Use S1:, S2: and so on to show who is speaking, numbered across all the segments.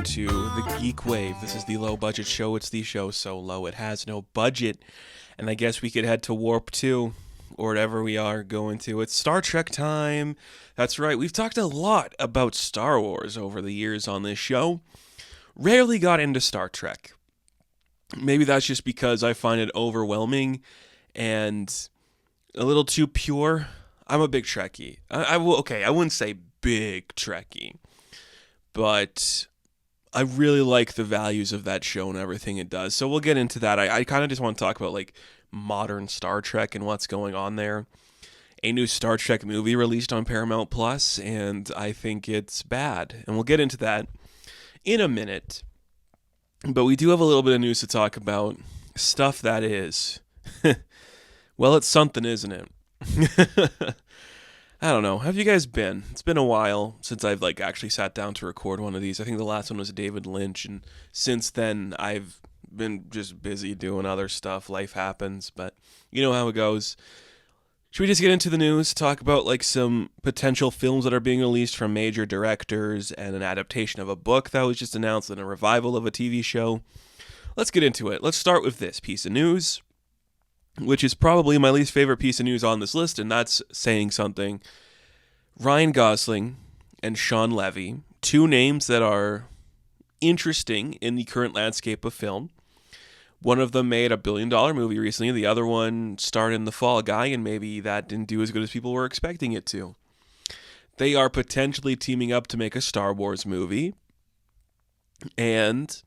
S1: to the GeekWave. This is the low budget show. It's the show so low it has no budget. And I guess we could head to Warp 2 or whatever we are going to. It's Star Trek time. That's right. We've talked a lot about Star Wars over the years on this show. Rarely got into Star Trek. Maybe that's just because I find it overwhelming and a little too pure. I'm a big Trekkie. I wouldn't say big Trekkie, but I really like the values of that show and everything it does. So we'll get into that. I kind of just want to talk about like modern Star Trek and what's going on there. A new Star Trek movie released on Paramount Plus, and I think it's bad. And we'll get into that in a minute. But we do have a little bit of news to talk about. Stuff that is. Well, it's something, isn't it? I don't know. How have you guys been? It's been a while since I've actually sat down to record one of these. I think the last one was David Lynch, and since then I've been just busy doing other stuff. Life happens, but you know how it goes. Should we just get into the news? Talk about some potential films that are being released from major directors and an adaptation of a book that was just announced and a revival of a TV show. Let's get into it. Let's start with this piece of news, which is probably my least favorite piece of news on this list, and that's saying something. Ryan Gosling and Sean Levy, two names that are interesting in the current landscape of film. One of them made a $1 billion movie recently. The other one starred in The Fall Guy, and maybe that didn't do as good as people were expecting it to. They are potentially teaming up to make a Star Wars movie, and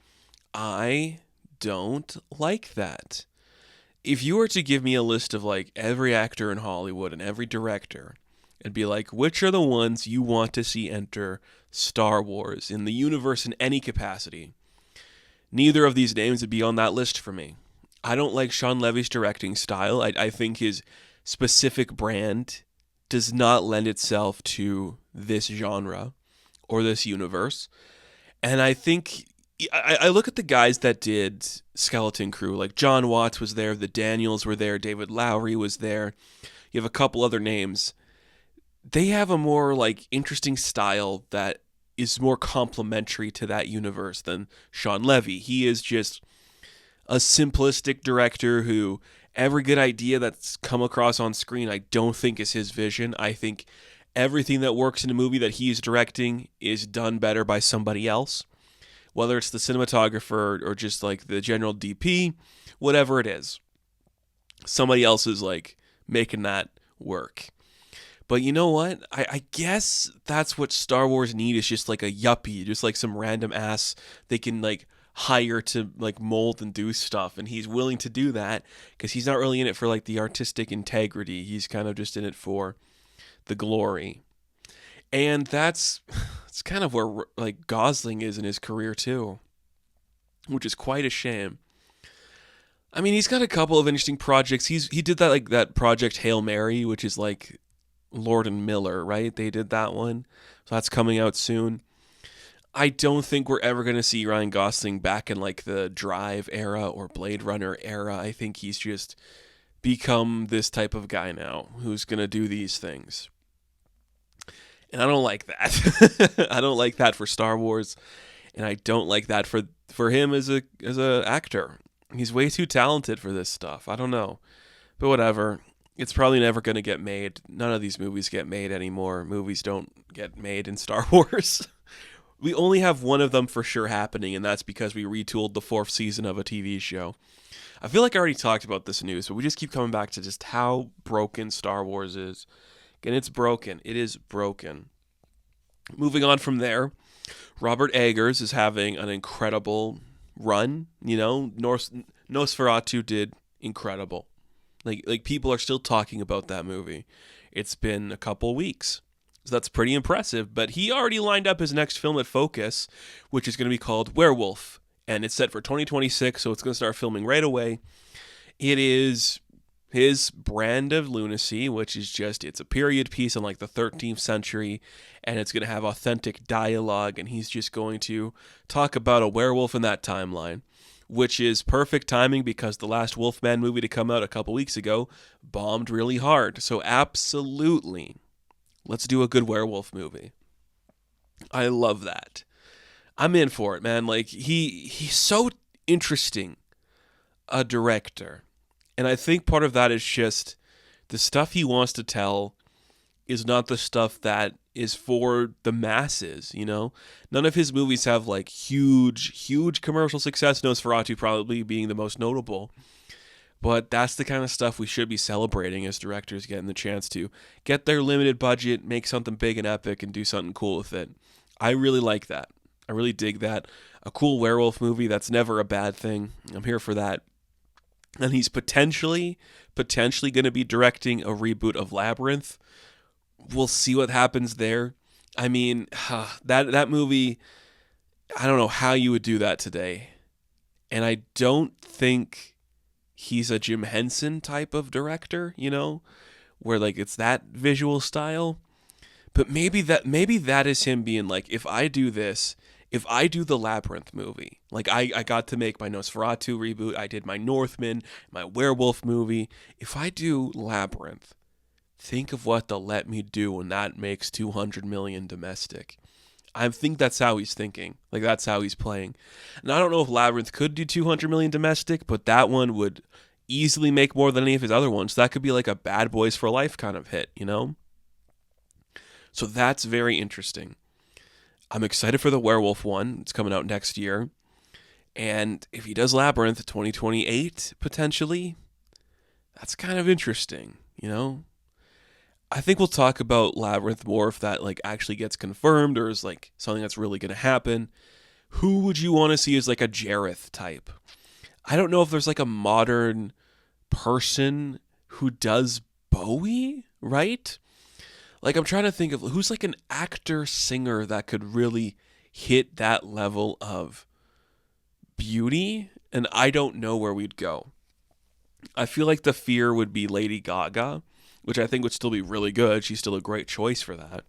S1: I don't like that. If you were to give me a list of every actor in Hollywood and every director, and be like, which are the ones you want to see enter Star Wars in the universe in any capacity, neither of these names would be on that list for me. I don't like Sean Levy's directing style. I think his specific brand does not lend itself to this genre or this universe. And I think I look at the guys that did Skeleton Crew, like John Watts was there, the Daniels were there, David Lowery was there. You have a couple other names. They have a more interesting style that is more complementary to that universe than Sean Levy. He is just a simplistic director who every good idea that's come across on screen I don't think is his vision. I think everything that works in a movie that he's directing is done better by somebody else. Whether it's the cinematographer or just the general DP, whatever it is. Somebody else is making that work. But you know what? I guess that's what Star Wars need, is just a yuppie, just some random ass they can hire to mold and do stuff. And he's willing to do that because he's not really in it for the artistic integrity. He's kind of just in it for the glory. And it's kind of where Gosling is in his career too, which is quite a shame. I mean, he's got a couple of interesting projects. He did that that project Hail Mary, which is Lord and Miller, right? They did that one. So that's coming out soon. I don't think we're ever going to see Ryan Gosling back in the Drive era or Blade Runner era. I think he's just become this type of guy now who's going to do these things. And I don't like that. I don't like that for Star Wars, and I don't like that for him as a actor. He's way too talented for this stuff. I don't know. But whatever. It's probably never going to get made. None of these movies get made anymore. Movies don't get made in Star Wars. We only have one of them for sure happening, and that's because we retooled the 4th season of a TV show. I feel like I already talked about this news, but we just keep coming back to just how broken Star Wars is. And it's broken. It is broken. Moving on from there, Robert Eggers is having an incredible run. You know, Nosferatu did incredible. People are still talking about that movie. It's been a couple weeks. So that's pretty impressive. But he already lined up his next film at Focus, which is going to be called Werewolf. And it's set for 2026, so it's going to start filming right away. It is his brand of lunacy, which is it's a period piece in the 13th century, and it's going to have authentic dialogue, and he's just going to talk about a werewolf in that timeline, which is perfect timing because the last Wolfman movie to come out a couple weeks ago bombed really hard. So absolutely, let's do a good werewolf movie. I love that. I'm in for it, man. Like he's so interesting a director. And I think part of that is just the stuff he wants to tell is not the stuff that is for the masses, you know? None of his movies have like huge commercial success, Nosferatu probably being the most notable. But that's the kind of stuff we should be celebrating as directors getting the chance to get their limited budget, make something big and epic, and do something cool with it. I really like that. I really dig that. A cool werewolf movie, that's never a bad thing. I'm here for that. And he's potentially going to be directing a reboot of Labyrinth. We'll see what happens there. I mean, that movie, I don't know how you would do that today. And I don't think he's a Jim Henson type of director, you know, where like it's that visual style. But maybe that is him being like, if I do this, if I do the Labyrinth movie, like I got to make my Nosferatu reboot, I did my Northman, my werewolf movie. If I do Labyrinth, think of what they'll let me do when that makes 200 million domestic. I think that's how he's thinking. Like that's how he's playing. And I don't know if Labyrinth could do 200 million domestic, but that one would easily make more than any of his other ones. That could be like a Bad Boys for Life kind of hit, you know? So that's very interesting. I'm excited for the werewolf one. It's coming out next year. And if he does Labyrinth 2028, potentially, that's kind of interesting, you know? I think we'll talk about Labyrinth more if that like actually gets confirmed or is like something that's really going to happen. Who would you want to see as like a Jareth type? I don't know if there's like a modern person who does Bowie, right? Like I'm trying to think of who's like an actor singer that could really hit that level of beauty, and I don't know where we'd go. I feel like the fear would be Lady Gaga, which I think would still be really good. She's still a great choice for that.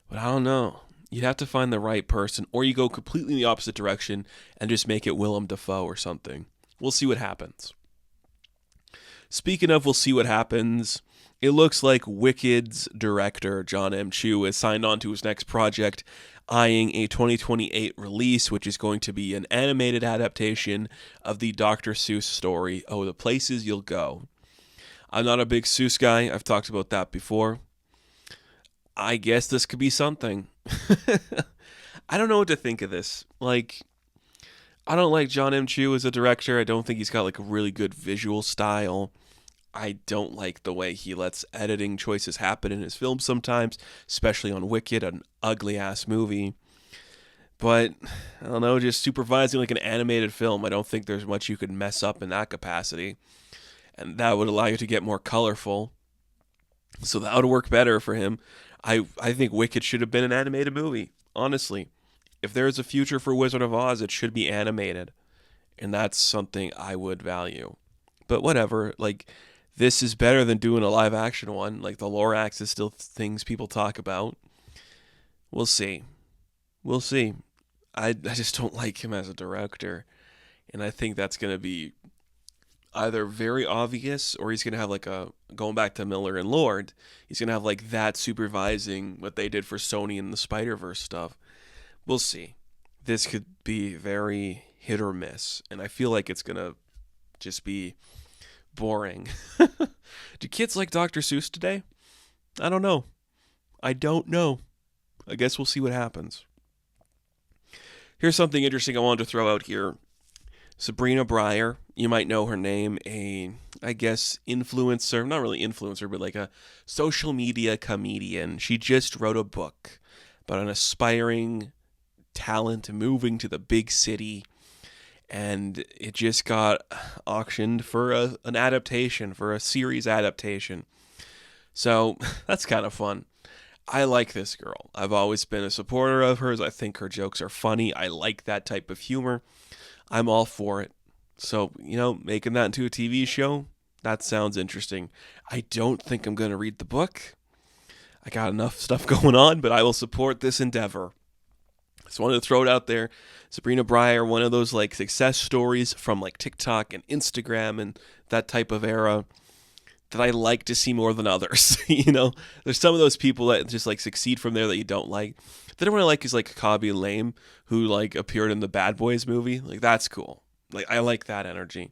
S1: But I don't know. You'd have to find the right person, or you go completely in the opposite direction and just make it Willem Dafoe or something. We'll see what happens. Speaking of we'll see what happens, it looks like Wicked's director, John M. Chu, has signed on to his next project, eyeing a 2028 release, which is going to be an animated adaptation of the Dr. Seuss story, Oh, the Places You'll Go. I'm not a big Seuss guy. I've talked about that before. I guess this could be something. I don't know what to think of this. Like, I don't like John M. Chu as a director. I don't think he's got like a really good visual style. I don't like the way he lets editing choices happen in his films sometimes, especially on Wicked, an ugly-ass movie. But, I don't know, just supervising like an animated film, I don't think there's much you could mess up in that capacity. And that would allow you to get more colorful. So that would work better for him. I think Wicked should have been an animated movie, honestly. If there is a future for Wizard of Oz, it should be animated. And that's something I would value. But whatever, like, this is better than doing a live action one. Like, the Lorax is still things people talk about. We'll see. We'll see. I just don't like him as a director. And I think that's going to be either very obvious, or he's going to have like a, going back to Miller and Lord, he's going to have like that supervising what they did for Sony and the Spider-Verse stuff. We'll see. This could be very hit or miss, and I feel like it's going to just be boring. Do kids like Dr. Seuss today? I don't know. I I guess we'll see what happens. Here's something interesting I wanted to throw out here. Sabrina Brier, you might know her name, I guess, influencer, not really influencer, but like a social media comedian. She just wrote a book about an aspiring talent moving to the big city, and it just got auctioned for an adaptation, for a series adaptation. So that's kind of fun. I like this girl. I've always been a supporter of hers. I think her jokes are funny. I like that type of humor. I'm all for it. So, making that into a TV show, that sounds interesting. I don't think I'm going to read the book. I got enough stuff going on, but I will support this endeavor. Just wanted to throw it out there. Sabrina Brier, one of those like success stories from like TikTok and Instagram and that type of era. that I like to see more than others. You know, there's some of those people that just like succeed from there that you don't like. The other one I like is like Kabi Lame, who like appeared in the Bad Boys movie. Like that's cool. Like I like that energy,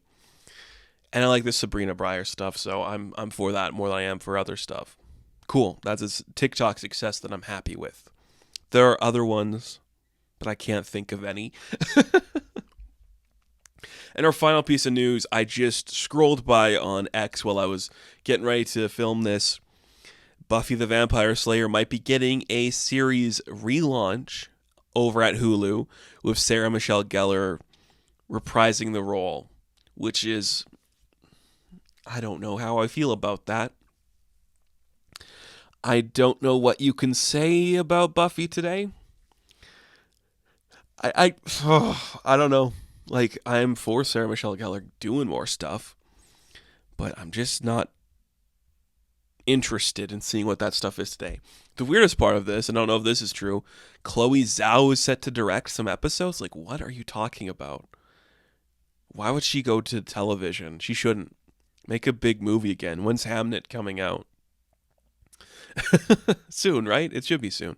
S1: and I like the Sabrina Brier stuff. So I'm for that more than I am for other stuff. Cool. That's a TikTok success that I'm happy with. There are other ones, but I can't think of any. And our final piece of news, I just scrolled by on X while I was getting ready to film this. Buffy the Vampire Slayer might be getting a series relaunch over at Hulu with Sarah Michelle Gellar reprising the role, which is, I don't know how I feel about that. I don't know what you can say about Buffy today. I don't know. Like, I'm for Sarah Michelle Gellar doing more stuff, but I'm just not interested in seeing what that stuff is today. The weirdest part of this, and I don't know if this is true, Chloe Zhao is set to direct some episodes. Like, what are you talking about? Why would she go to television? She shouldn't. Make a big movie again. When's Hamnet coming out? Soon, right? It should be soon.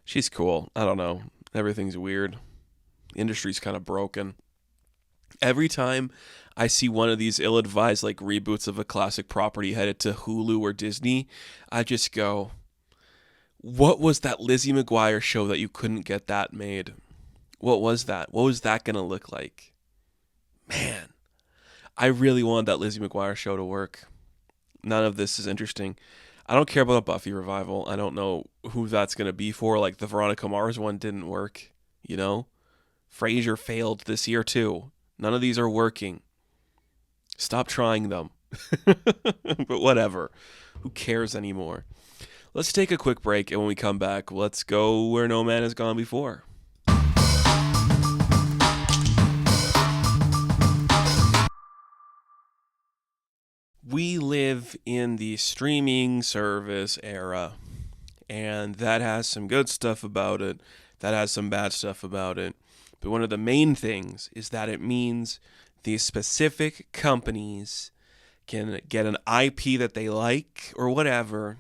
S1: She's cool. I don't know. Everything's weird. The industry's kind of broken. Every time I see one of these ill-advised like reboots of a classic property headed to Hulu or Disney, I just go, what was that Lizzie McGuire show that you couldn't get that made? What was that? What was that going to look like? Man, I really wanted that Lizzie McGuire show to work. None of this is interesting. I don't care about a Buffy revival. I don't know who that's going to be for. Like the Veronica Mars one didn't work, you know? Frasier failed this year too. None of these are working. Stop trying them. But whatever. Who cares anymore? Let's take a quick break, and when we come back, let's go where no man has gone before. We live in the streaming service era, and that has some good stuff about it. That has some bad stuff about it. But one of the main things is that it means these specific companies can get an IP that they like or whatever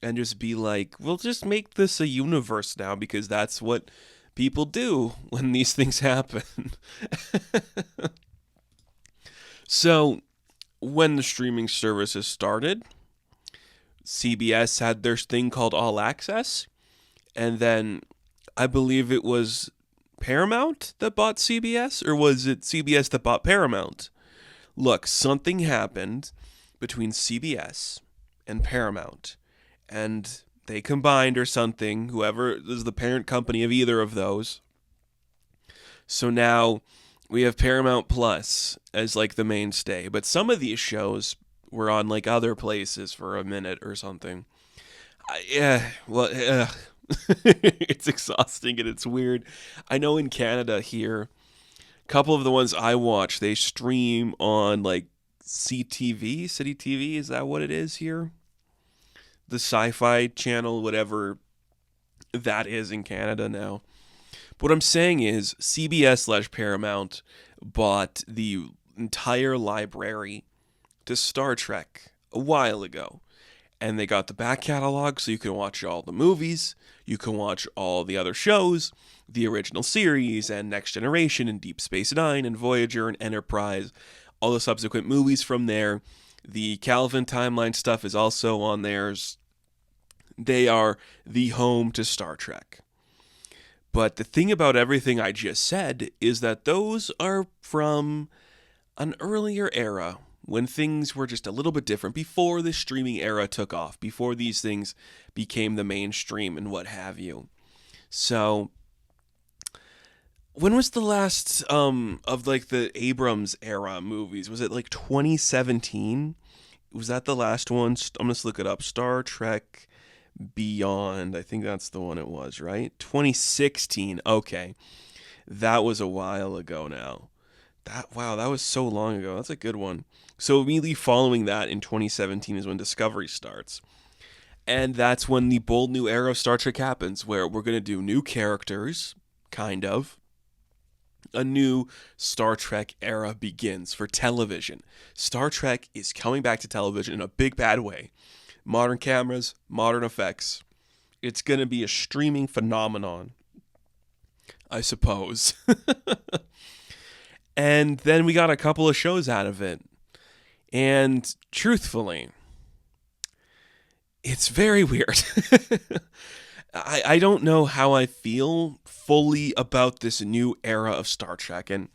S1: and just be like, we'll just make this a universe now because that's what people do when these things happen. So when the streaming services started, CBS had their thing called All Access, and then I believe it was Paramount that bought CBS, or was it CBS that bought Paramount? Look, something happened between CBS and Paramount, and they combined or something, whoever is the parent company of either of those. So now we have Paramount Plus as like the mainstay, but some of these shows were on like other places for a minute or something. It's exhausting and it's weird. I know in Canada here, a couple of the ones I watch, they stream on like CTV, City TV, is that what it is here? The Sci-Fi channel, whatever that is in Canada now. But what I'm saying is CBS/Paramount bought the entire library to Star Trek a while ago. And they got the back catalog so you can watch all the movies, you can watch all the other shows, the original series, and Next Generation, and Deep Space Nine, and Voyager, and Enterprise, all the subsequent movies from there. The Calvin timeline stuff is also on theirs. They are the home to Star Trek. But the thing about everything I just said is that those are from an earlier era when things were just a little bit different, before the streaming era took off, before these things became the mainstream and what have you. So when was the last of like the Abrams era movies? Was it like 2017? Was that the last one? I'm going to look it up. Star Trek Beyond. I think that's the one it was, right? 2016. Okay. That was a while ago now. That was so long ago. That's a good one. So immediately following that in 2017 is when Discovery starts. And that's when the bold new era of Star Trek happens, where we're going to do new characters, kind of. A new Star Trek era begins for television. Star Trek is coming back to television in a big bad way. Modern cameras, modern effects. It's going to be a streaming phenomenon, I suppose. And then we got a couple of shows out of it. And truthfully, it's very weird. I don't know how I feel fully about this new era of Star Trek. And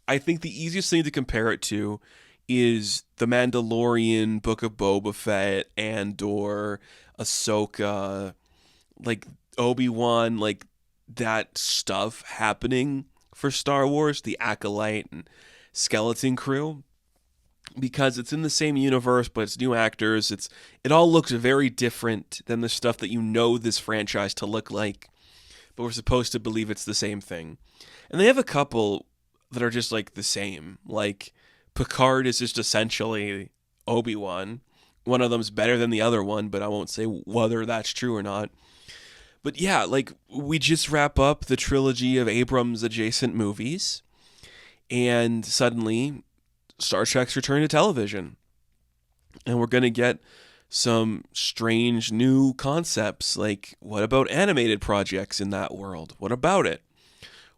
S1: I think the easiest thing to compare it to is The Mandalorian, Book of Boba Fett, Andor, Ahsoka, like Obi-Wan, like that stuff happening for Star Wars, the Acolyte and Skeleton Crew. Because it's in the same universe, but it's new actors. It all looks very different than the stuff that you know this franchise to look like, but we're supposed to believe it's the same thing. And they have a couple that are just like the same. Like Picard is just essentially Obi-Wan. One of them's better than the other one, but I won't say whether that's true or not. But yeah, like we just wrap up the trilogy of Abrams adjacent movies, and suddenly Star Trek's return to television. And we're going to get some strange new concepts. Like, what about animated projects in that world? What about it?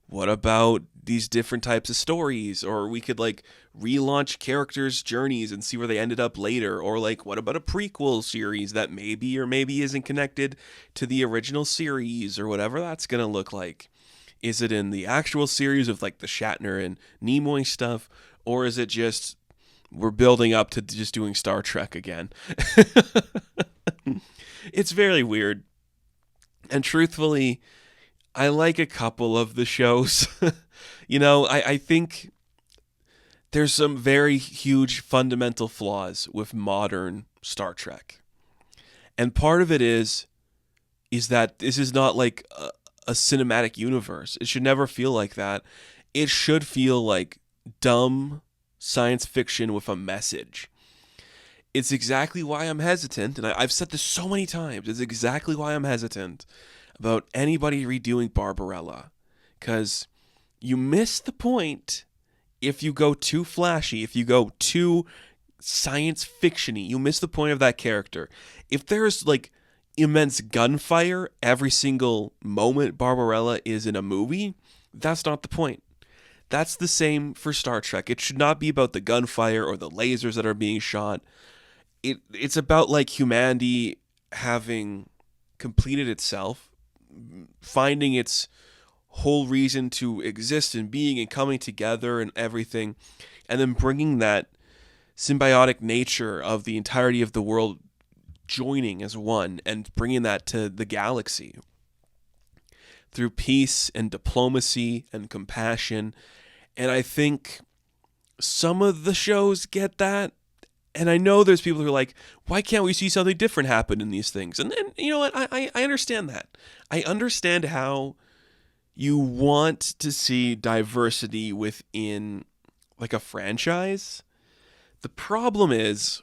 S1: What about these different types of stories? Or we could, like, relaunch characters' journeys and see where they ended up later. Or, like, what about a prequel series that maybe or maybe isn't connected to the original series, or whatever that's going to look like? Is it in the actual series of, like, the Shatner and Nimoy stuff? Or is it just we're building up to just doing Star Trek again? It's very weird. And truthfully, I like a couple of the shows. I think there's some very huge fundamental flaws with modern Star Trek. And part of it is that this is not like a cinematic universe. It should never feel like that. It should feel like dumb science fiction with a message. It's exactly why I'm hesitant, and I've said this so many times, it's exactly why I'm hesitant about anybody redoing Barbarella. Because you miss the point if you go too flashy, if you go too science fiction-y. You miss the point of that character. If there's like immense gunfire every single moment Barbarella is in a movie, that's not the point. That's the same for Star Trek. It should not be about the gunfire or the lasers that are being shot. It's about like humanity having completed itself, finding its whole reason to exist and being and coming together and everything, and then bringing that symbiotic nature of the entirety of the world joining as one and bringing that to the galaxy through peace and diplomacy and compassion. And I think some of the shows get that. And I know there's people who are like, why can't we see something different happen in these things? And you know what? I understand that. I understand how you want to see diversity within like a franchise. The problem is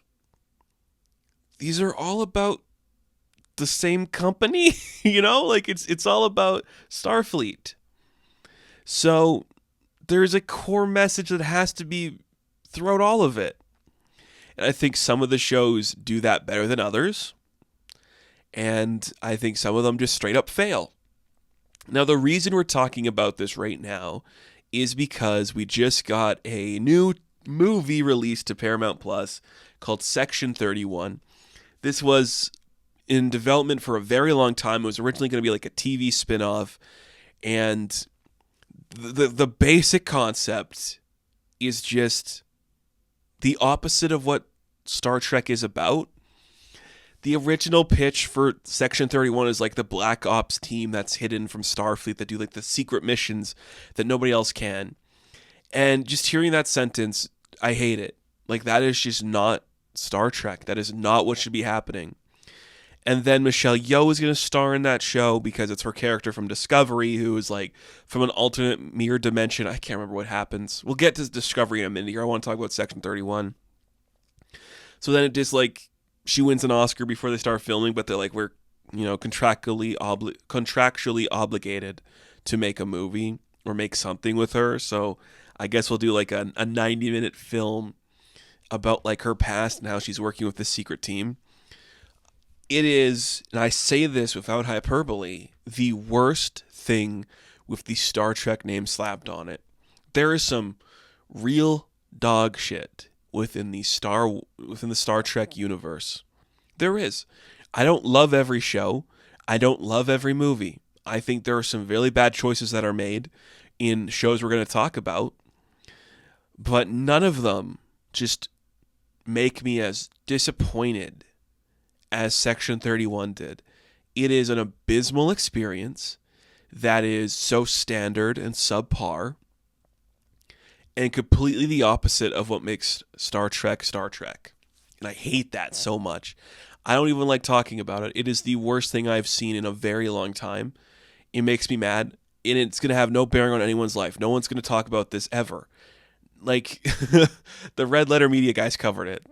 S1: these are all about the same company, like it's all about Starfleet. So there's a core message that has to be throughout all of it. And I think some of the shows do that better than others. And I think some of them just straight up fail. Now, the reason we're talking about this right now is because we just got a new movie released to Paramount Plus called Section 31. This was in development for a very long time. It was originally going to be like a TV spinoff. And the basic concept is just the opposite of what Star Trek is about. The original pitch for Section 31 is like the Black Ops team that's hidden from Starfleet that do like the secret missions that nobody else can. And just hearing that sentence, I hate it. Like, that is just not Star Trek. That is not what should be happening. And then Michelle Yeoh is going to star in that show because it's her character from Discovery who is like from an alternate mirror dimension. I can't remember what happens. We'll get to Discovery in a minute here. I want to talk about Section 31. So then it just like she wins an Oscar before they start filming, but they're like, we're contractually obligated to make a movie. or make something with her. So I guess we'll do like a 90-minute film about like her past and how she's working with the secret team. It is, and I say this without hyperbole, the worst thing with the Star Trek name slapped on it. There is some real dog shit within the Star Trek universe. There is. I don't love every show. I don't love every movie. I think there are some really bad choices that are made in shows we're going to talk about, but none of them just make me as disappointed as Section 31 did. It is an abysmal experience that is so standard and subpar and completely the opposite of what makes Star Trek Star Trek. And I hate that so much. I don't even like talking about it. It is the worst thing I've seen in a very long time. It makes me mad, and it's going to have no bearing on anyone's life. No one's going to talk about this ever. Like, the Red Letter Media guys covered it.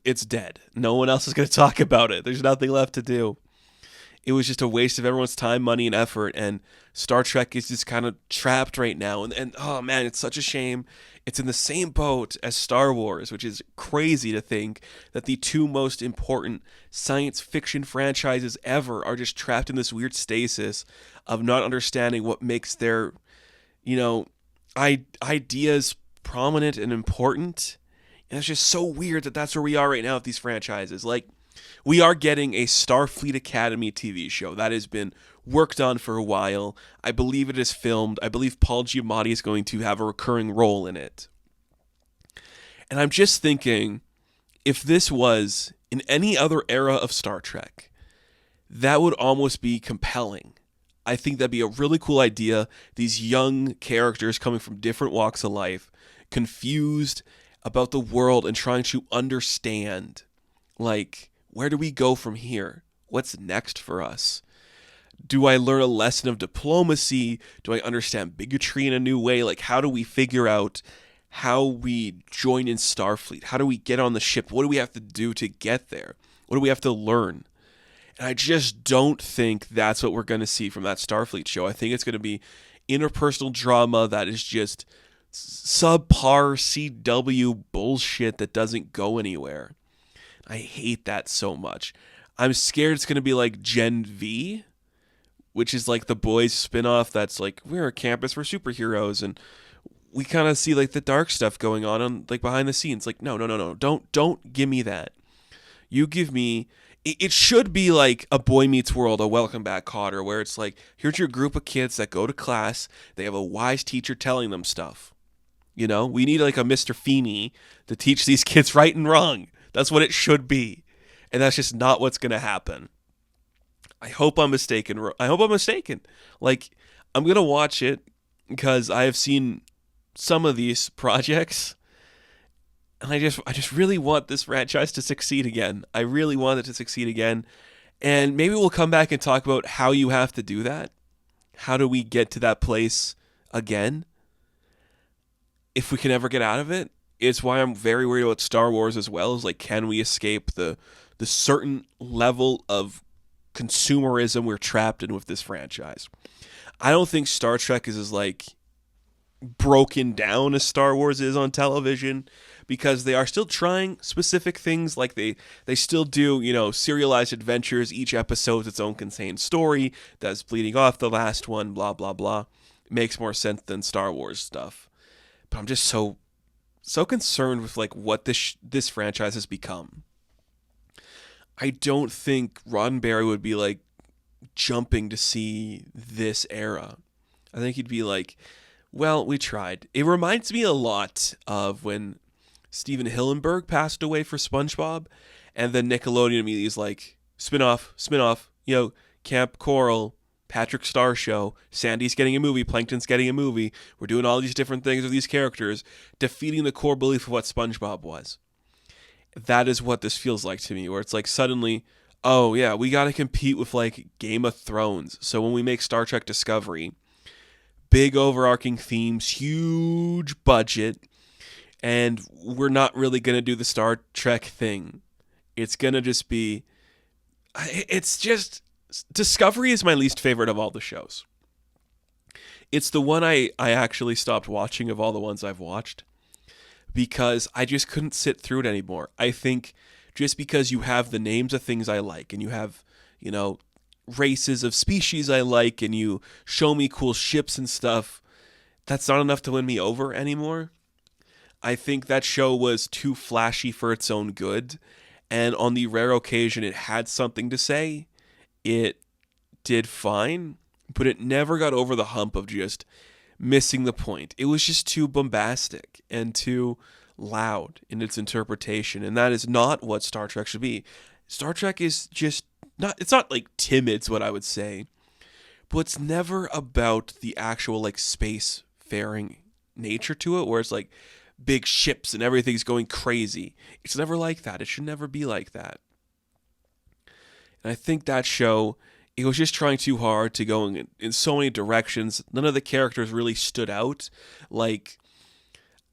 S1: It's dead. No one else is going to talk about it. There's nothing left to do. It was just a waste of everyone's time, money, and effort, and Star Trek is just kind of trapped right now. And oh man, it's such a shame. It's in the same boat as Star Wars, which is crazy to think that the two most important science fiction franchises ever are just trapped in this weird stasis of not understanding what makes their, ideas prominent and important. And it's just so weird that that's where we are right now with these franchises. Like, we are getting a Starfleet Academy TV show that has been worked on for a while. I believe it is filmed. I believe Paul Giamatti is going to have a recurring role in it. And I'm just thinking, if this was in any other era of Star Trek, that would almost be compelling. I think that'd be a really cool idea. These young characters coming from different walks of life, confused about the world and trying to understand, like, where do we go from here? What's next for us? Do I learn a lesson of diplomacy? Do I understand bigotry in a new way? Like, how do we figure out how we join in Starfleet? How do we get on the ship? What do we have to do to get there? What do we have to learn? And I just don't think that's what we're going to see from that Starfleet show. I think it's going to be interpersonal drama that is just subpar CW bullshit that doesn't go anywhere. I hate that so much. I'm scared it's going to be like Gen V, which is like the boys spinoff that's like, we're a campus for superheroes, and we kind of see like the dark stuff going on like behind the scenes. Like, no. Don't give me that. You give me, it should be like a Boy Meets World, a Welcome Back Kotter, where it's like, here's your group of kids that go to class. They have a wise teacher telling them stuff. We need like a Mr. Feeney to teach these kids right and wrong. That's what it should be. And that's just not what's going to happen. I hope I'm mistaken. Like, I'm going to watch it because I have seen some of these projects. And I just really want this franchise to succeed again. I really want it to succeed again. And maybe we'll come back and talk about how you have to do that. How do we get to that place again? If we can ever get out of it. It's why I'm very worried about Star Wars as well. Is like, can we escape the certain level of consumerism we're trapped in with this franchise? I don't think Star Trek is as like broken down as Star Wars is on television, because they are still trying specific things. Like they still do, serialized adventures. Each episode is its own contained story that's bleeding off the last one, blah, blah, blah. It makes more sense than Star Wars stuff. But I'm just so concerned with like what this franchise has become. I don't think Roddenberry would be like jumping to see this era. I think he'd be like, well, we tried. It reminds me a lot of when Steven Hillenburg passed away for SpongeBob, and then Nickelodeon immediately is like, spin-off, Camp Coral, Patrick Star Show, Sandy's getting a movie, Plankton's getting a movie, we're doing all these different things with these characters, defeating the core belief of what SpongeBob was. That is what this feels like to me, where it's like suddenly, oh yeah, we gotta compete with like Game of Thrones. So when we make Star Trek Discovery, big overarching themes, huge budget, and we're not really gonna do the Star Trek thing. It's gonna just be, Discovery is my least favorite of all the shows. It's the one I actually stopped watching of all the ones I've watched because I just couldn't sit through it anymore. I think just because you have the names of things I like and you have, you know, races of species I like and you show me cool ships and stuff, that's not enough to win me over anymore. I think that show was too flashy for its own good, and on the rare occasion it had something to say, it did fine, but it never got over the hump of just missing the point. It was just too bombastic and too loud in its interpretation, and that is not what Star Trek should be. Star Trek is just not, it's not like timid's what I would say, but it's never about the actual like space faring nature to it where it's like big ships and everything's going crazy. It's never like that. It should never be like that. And I think that show, it was just trying too hard to go in so many directions. None of the characters really stood out. Like,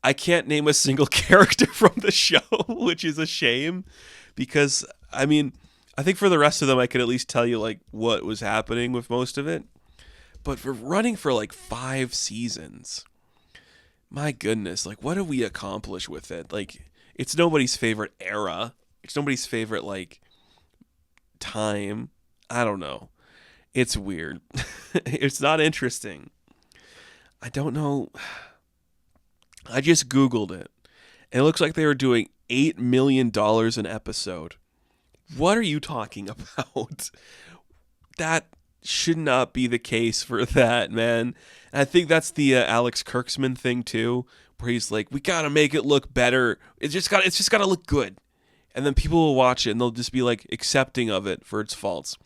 S1: I can't name a single character from the show, which is a shame. Because, I mean, I think for the rest of them, I could at least tell you, like, what was happening with most of it. But for running for, like, 5 seasons, my goodness, like, what have we accomplished with it? Like, it's nobody's favorite era. It's nobody's favorite, like, time. I don't know. It's weird. It's not interesting. I don't know. I just Googled it. And it looks like they were doing $8 million an episode. What are you talking about? That should not be the case for that, man. And I think that's the Alex Kurtzman thing too, where he's like, we gotta make it look better. It's just gotta look good. And then people will watch it and they'll just be like accepting of it for its faults.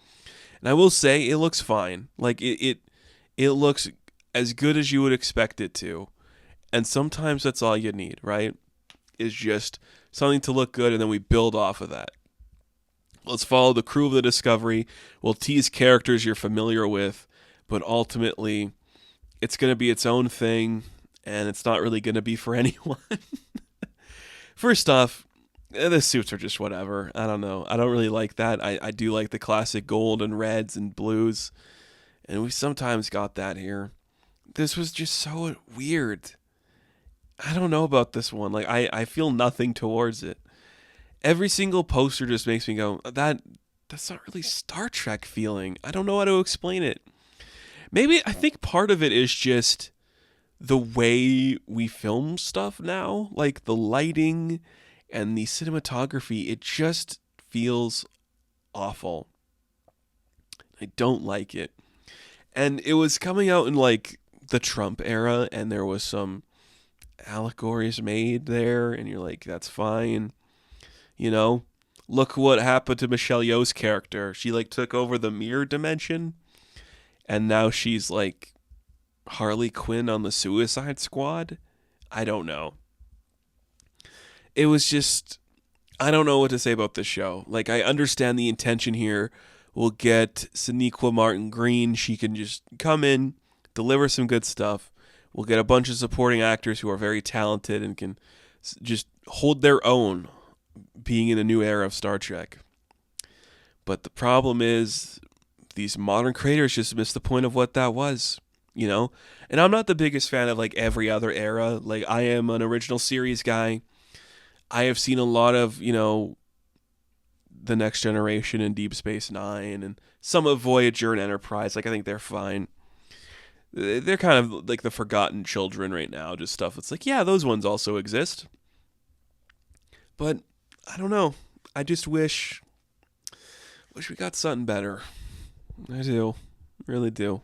S1: And I will say it looks fine. Like it looks as good as you would expect it to. And sometimes that's all you need, right? Is just something to look good and then we build off of that. Let's follow the crew of the Discovery. We'll tease characters you're familiar with, but ultimately it's going to be its own thing and it's not really going to be for anyone. First off, the suits are just whatever. I don't know. I don't really like that. I do like the classic gold and reds and blues. And we sometimes got that here. This was just so weird. I don't know about this one. Like, I feel nothing towards it. Every single poster just makes me go, that's not really Star Trek feeling. I don't know how to explain it. Maybe I think part of it is just the way we film stuff now. Like the lighting and the cinematography, it just feels awful. I don't like it. And it was coming out in like the Trump era, and there was some allegories made there, and you're like, that's fine. You know, look what happened to Michelle Yeoh's character. She like took over the mirror dimension, and now she's like Harley Quinn on the Suicide Squad. I don't know. It was just, I don't know what to say about this show. Like, I understand the intention here. We'll get Sonequa Martin Green. She can just come in, deliver some good stuff. We'll get a bunch of supporting actors who are very talented and can just hold their own being in a new era of Star Trek. But the problem is these modern creators just missed the point of what that was, you know? And I'm not the biggest fan of like every other era. Like, I am an original series guy. I have seen a lot of, you know, The Next Generation and Deep Space Nine and some of Voyager and Enterprise. Like, I think they're fine. They're kind of like the forgotten children right now. Just stuff that's like, yeah, those ones also exist. But I don't know. I just wish we got something better. I do. Really do.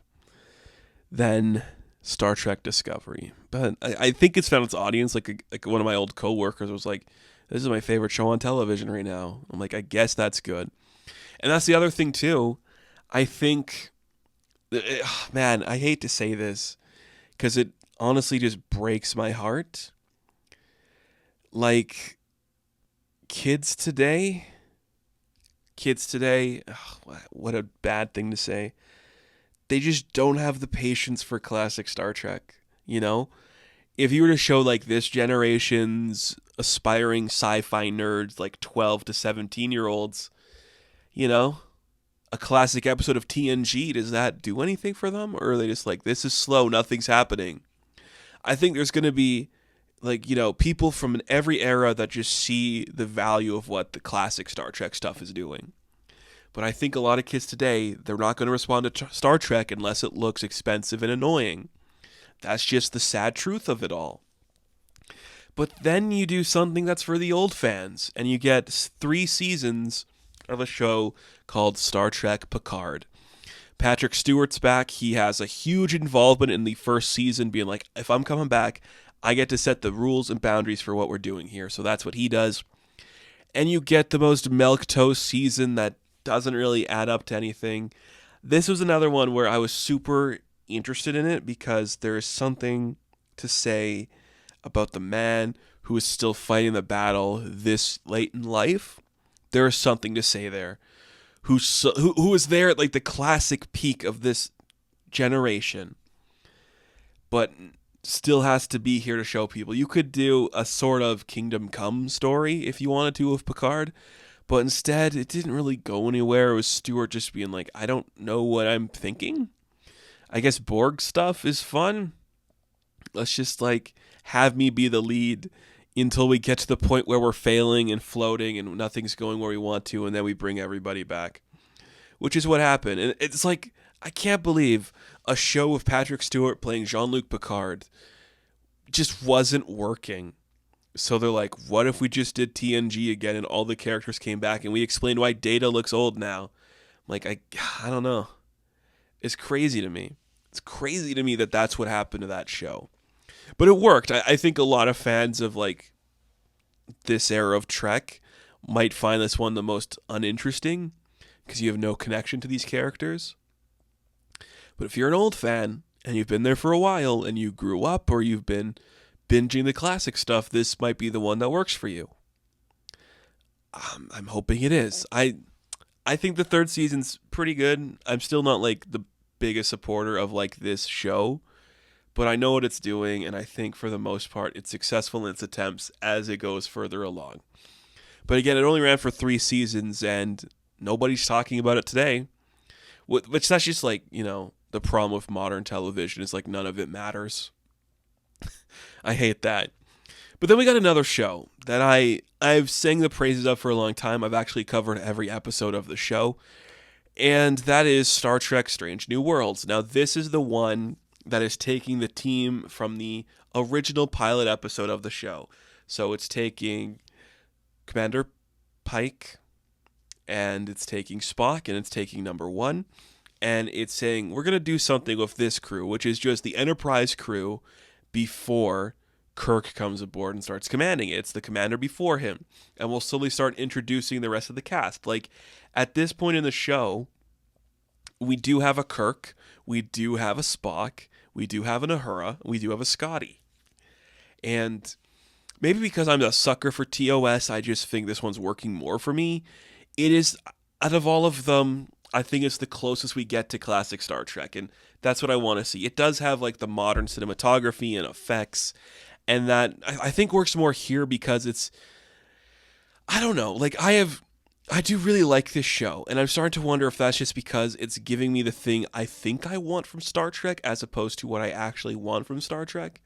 S1: Than Star Trek Discovery. But I think it's found its audience. Like one of my old coworkers was like, this is my favorite show on television right now. I'm like, I guess that's good. And that's the other thing too. I think, man, I hate to say this because it honestly just breaks my heart. Like, kids today, what a bad thing to say. They just don't have the patience for classic Star Trek, you know? If you were to show like this generation's aspiring sci-fi nerds, like 12 to 17-year-olds, you know, a classic episode of TNG, does that do anything for them? Or are they just like, this is slow, nothing's happening? I think there's going to be, like, people from every era that just see the value of what the classic Star Trek stuff is doing. But I think a lot of kids today, they're not going to respond to Star Trek unless it looks expensive and annoying. That's just the sad truth of it all. But then you do something that's for the old fans, and you get 3 seasons of a show called Star Trek Picard. Patrick Stewart's back. He has a huge involvement in the first season, being like, if I'm coming back, I get to set the rules and boundaries for what we're doing here. So that's what he does. And you get the most milquetoast season that doesn't really add up to anything. This was another one where I was super interested in it because there is something to say about the man who is still fighting the battle this late in life. There is something to say there. Who is there at like the classic peak of this generation, but still has to be here to show people. You could do a sort of Kingdom Come story if you wanted to of Picard, but instead it didn't really go anywhere. It was Stewart just being like, I don't know what I'm thinking. I guess Borg stuff is fun. Let's just like have me be the lead until we get to the point where we're failing and floating and nothing's going where we want to, and then we bring everybody back. Which is what happened. And it's like, I can't believe a show with Patrick Stewart playing Jean-Luc Picard just wasn't working. So they're like, what if we just did TNG again and all the characters came back and we explained why Data looks old now? I'm like, I don't know. It's crazy to me. It's crazy to me that that's what happened to that show. But it worked. I think a lot of fans of like this era of Trek might find this one the most uninteresting because you have no connection to these characters. But if you're an old fan and you've been there for a while and you grew up or you've been binging the classic stuff, this might be the one that works for you. I'm hoping it is. I think the 3rd season's pretty good. I'm still not like the biggest supporter of like this show, but I know what it's doing, and I think for the most part it's successful in its attempts as it goes further along. But again, it only ran for 3 seasons, and nobody's talking about it today, which that's just like, the problem with modern television is like none of it matters. I hate that. But then we got another show that I've sang the praises of for a long time. I've actually covered every episode of the show, and that is Star Trek Strange New Worlds. Now, this is the one that is taking the team from the original pilot episode of the show. So it's taking Commander Pike, and it's taking Spock, and it's taking Number 1, and it's saying, we're going to do something with this crew, which is just the Enterprise crew before Kirk comes aboard and starts commanding it. It's the commander before him, and we'll slowly start introducing the rest of the cast. Like, at this point in the show, we do have a Kirk, we do have a Spock, we do have an Uhura, we do have a Scotty. And maybe because I'm a sucker for TOS, I just think this one's working more for me. It is, out of all of them, I think it's the closest we get to classic Star Trek, and that's what I want to see. It does have like the modern cinematography and effects, and that I think works more here because it's, I don't know, like I do really like this show, and I'm starting to wonder if that's just because it's giving me the thing I think I want from Star Trek as opposed to what I actually want from Star Trek.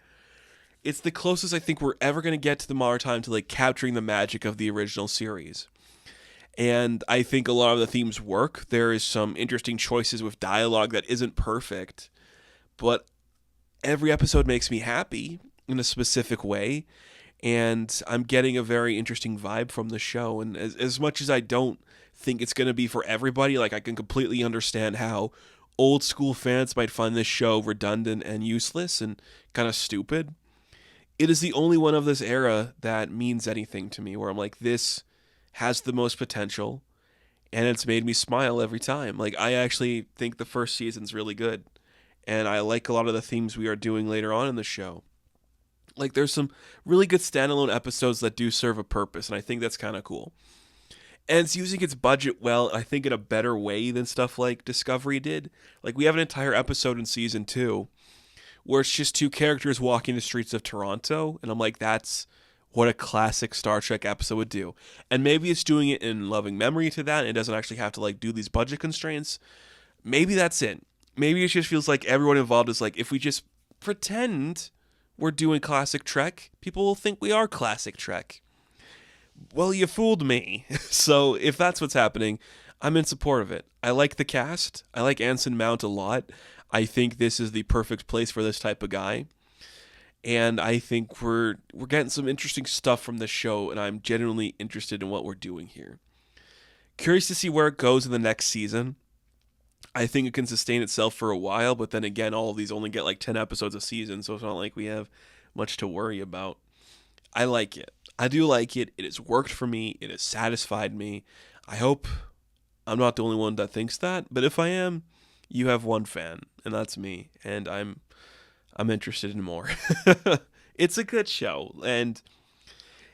S1: It's the closest I think we're ever going to get to the modern time to like capturing the magic of the original series. And I think a lot of the themes work. There is some interesting choices with dialogue that isn't perfect, but every episode makes me happy in a specific way, and I'm getting a very interesting vibe from the show. And as much as I don't think it's going to be for everybody, like I can completely understand how old school fans might find this show redundant and useless and kind of stupid. It is the only one of this era that means anything to me, where I'm like, this has the most potential, and it's made me smile every time. Like, I actually think the first season's really good, and I like a lot of the themes we are doing later on in the show. Like, there's some really good standalone episodes that do serve a purpose, and I think that's kind of cool. And it's using its budget well, I think in a better way than stuff like Discovery did. Like, we have an entire episode in season 2 where it's just 2 characters walking the streets of Toronto, and I'm like, that's what a classic Star Trek episode would do. And maybe it's doing it in loving memory to that, and it doesn't actually have to like do these budget constraints. Maybe that's it. Maybe it just feels like everyone involved is like, if we just pretend we're doing classic Trek, people will think we are classic Trek. Well, you fooled me. So if that's what's happening, I'm in support of it. I like the cast. I like Anson Mount a lot. I think this is the perfect place for this type of guy. And I think we're getting some interesting stuff from this show, and I'm genuinely interested in what we're doing here. Curious to see where it goes in the next season. I think it can sustain itself for a while, but then again, all of these only get like 10 episodes a season, so it's not like we have much to worry about. I like it. I do like it. It has worked for me. It has satisfied me. I hope I'm not the only one that thinks that, but if I am, you have one fan, and that's me, and I'm interested in more. It's a good show, and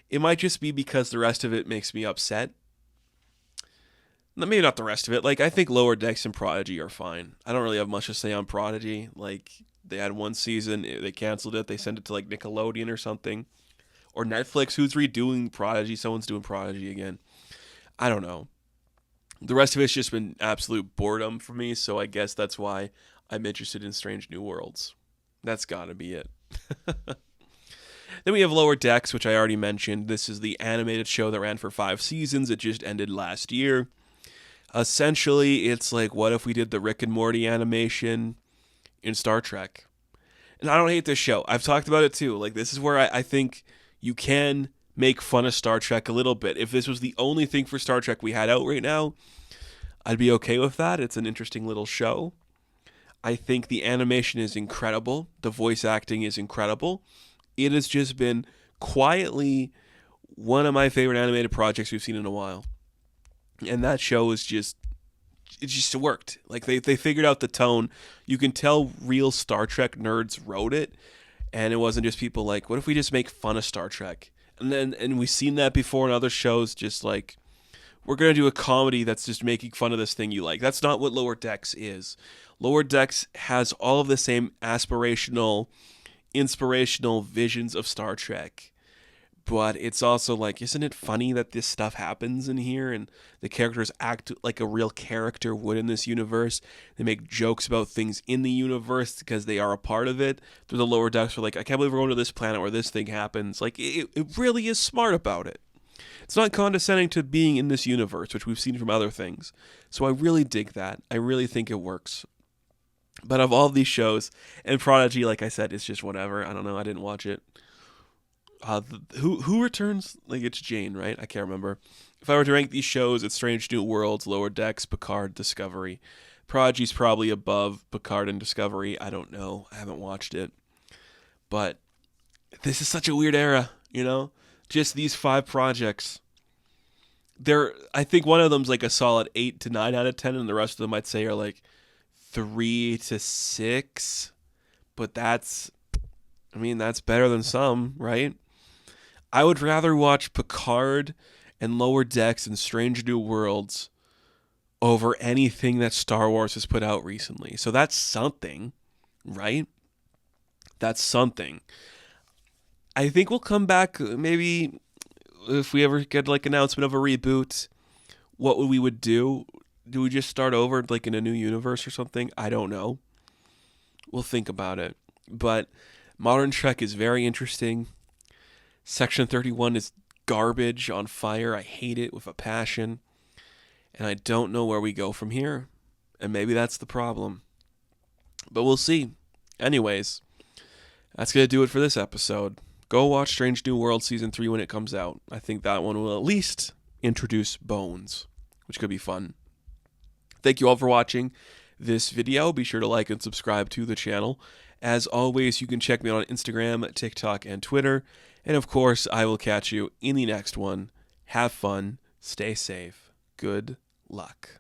S1: it might just be because the rest of it makes me upset. Maybe not the rest of it. Like, I think Lower Decks and Prodigy are fine. I don't really have much to say on Prodigy. Like, they had one season, they canceled it, they sent it to like Nickelodeon or something. Or Netflix, who's redoing Prodigy? Someone's doing Prodigy again. I don't know. The rest of it's just been absolute boredom for me, so I guess that's why I'm interested in Strange New Worlds. That's gotta be it. Then we have Lower Decks, which I already mentioned. This is the animated show that ran for 5 seasons. It just ended last year. Essentially, it's like, what if we did the Rick and Morty animation in Star Trek? And I don't hate this show. I've talked about it too. Like, this is where I think you can make fun of Star Trek a little bit. If this was the only thing for Star Trek we had out right now, I'd be okay with that. It's an interesting little show. I think the animation is incredible. The voice acting is incredible. It has just been quietly one of my favorite animated projects we've seen in a while. And that show is just, it just worked. Like, they figured out the tone. You can tell real Star Trek nerds wrote it, and it wasn't just people like, what if we just make fun of Star Trek? And we've seen that before in other shows, just like, we're going to do a comedy that's just making fun of this thing you like. That's not what Lower Decks is. Lower Decks has all of the same aspirational, inspirational visions of Star Trek. But it's also like, isn't it funny that this stuff happens in here and the characters act like a real character would in this universe? They make jokes about things in the universe because they are a part of it. Through the Lower Decks, we're like, I can't believe we're going to this planet where this thing happens. Like, it really is smart about it. It's not condescending to being in this universe, which we've seen from other things. So I really dig that. I really think it works. But of all these shows, and Prodigy, like I said, it's just whatever. I don't know. I didn't watch it. Who returns? Like, it's Jane, right? I can't remember. If I were to rank these shows, it's Strange New Worlds, Lower Decks, Picard, Discovery. Prodigy's probably above Picard and Discovery. I don't know. I haven't watched it. But this is such a weird era, you know? Just these 5 projects. I think one of them's like a solid 8 to 9 out of 10, and the rest of them I'd say are like 3 to 6. But that's better than some, right? I would rather watch Picard and Lower Decks and Strange New Worlds over anything that Star Wars has put out recently. So that's something, right? That's something. I think we'll come back, maybe if we ever get like announcement of a reboot, what we would do. Do we just start over like in a new universe or something? I don't know. We'll think about it. But Modern Trek is very interesting. Section 31 is garbage on fire. I hate it with a passion. And I don't know where we go from here. And maybe that's the problem. But we'll see. Anyways, that's going to do it for this episode. Go watch Strange New World Season 3 when it comes out. I think that one will at least introduce Bones, which could be fun. Thank you all for watching this video. Be sure to like and subscribe to the channel. As always, you can check me out on Instagram, TikTok, and Twitter. And of course, I will catch you in the next one. Have fun. Stay safe. Good luck.